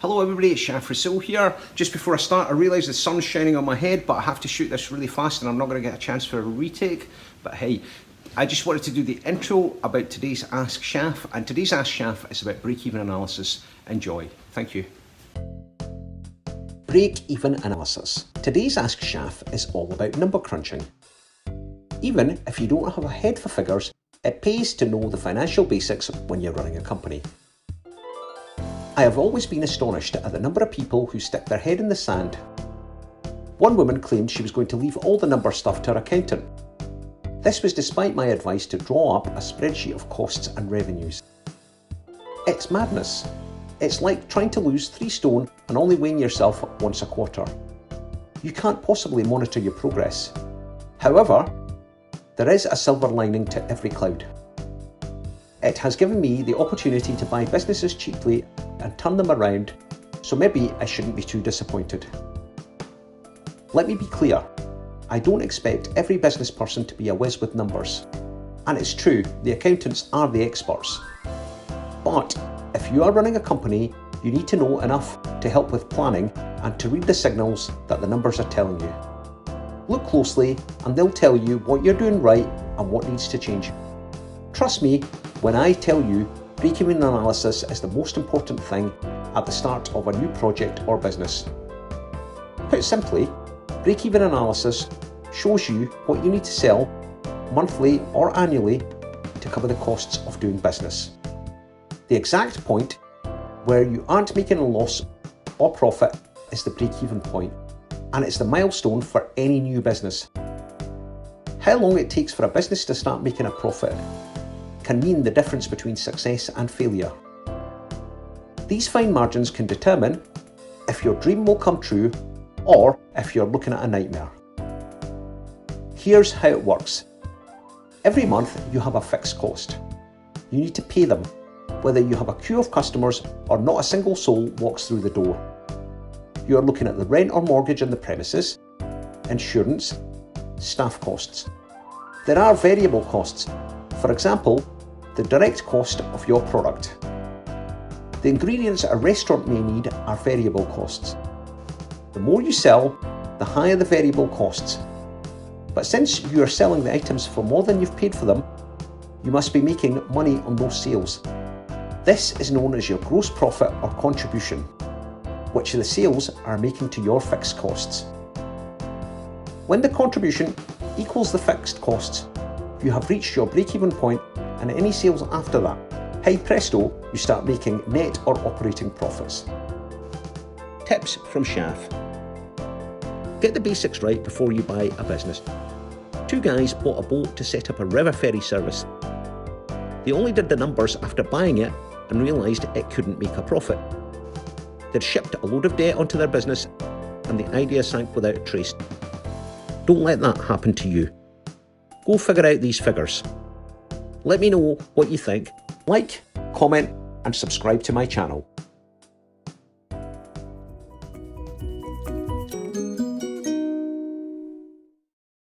Hello everybody, it's Shaf Rasul here. Just before I start, I realise the sun's shining on my head, but I have to shoot this really fast and I'm not going to get a chance for a retake. But hey, I just wanted to do the intro about today's Ask Shaf, and today's Ask Shaf is about break-even analysis. Enjoy. Thank you. Break-even analysis. Today's Ask Shaf is all about number crunching. Even if you don't have a head for figures, it pays to know the financial basics when you're running a company. I have always been astonished at the number of people who stick their head in the sand. One woman claimed she was going to leave all the number stuff to her accountant. This was despite my advice to draw up a spreadsheet of costs and revenues. It's madness. It's like trying to lose 3 stone and only weighing yourself once a quarter. You can't possibly monitor your progress. However, there is a silver lining to every cloud. It has given me the opportunity to buy businesses cheaply and turn them around, so maybe I shouldn't be too disappointed. Let me be clear, I don't expect every business person to be a whiz with numbers. And it's true, the accountants are the experts. But if you are running a company, you need to know enough to help with planning and to read the signals that the numbers are telling you. Look closely and they'll tell you what you're doing right and what needs to change. Trust me when I tell you break-even analysis is the most important thing at the start of a new project or business. Put simply, break-even analysis shows you what you need to sell monthly or annually to cover the costs of doing business. The exact point where you aren't making a loss or profit is the break-even point, and it's the milestone for any new business. How long it takes for a business to start making a profit can mean the difference between success and failure. These fine margins can determine if your dream will come true or if you're looking at a nightmare. Here's how it works. Every month you have a fixed cost. You need to pay them, whether you have a queue of customers or not a single soul walks through the door. You are looking at the rent or mortgage on the premises, insurance, staff costs. There are variable costs. For example, the direct cost of your product. The ingredients a restaurant may need are variable costs. The more you sell, the higher the variable costs. But since you are selling the items for more than you've paid for them, you must be making money on those sales. This is known as your gross profit or contribution, which the sales are making to your fixed costs. When the contribution equals the fixed costs, you have reached your break-even point, and any sales after that, hey presto, you start making net or operating profits. Tips from Shaf. Get the basics right before you buy a business. 2 guys bought a boat to set up a river ferry service. They only did the numbers after buying it and realised it couldn't make a profit. They'd shipped a load of debt onto their business and the idea sank without a trace. Don't let that happen to you. Go figure out these figures. Let me know what you think. Like, comment and subscribe to my channel.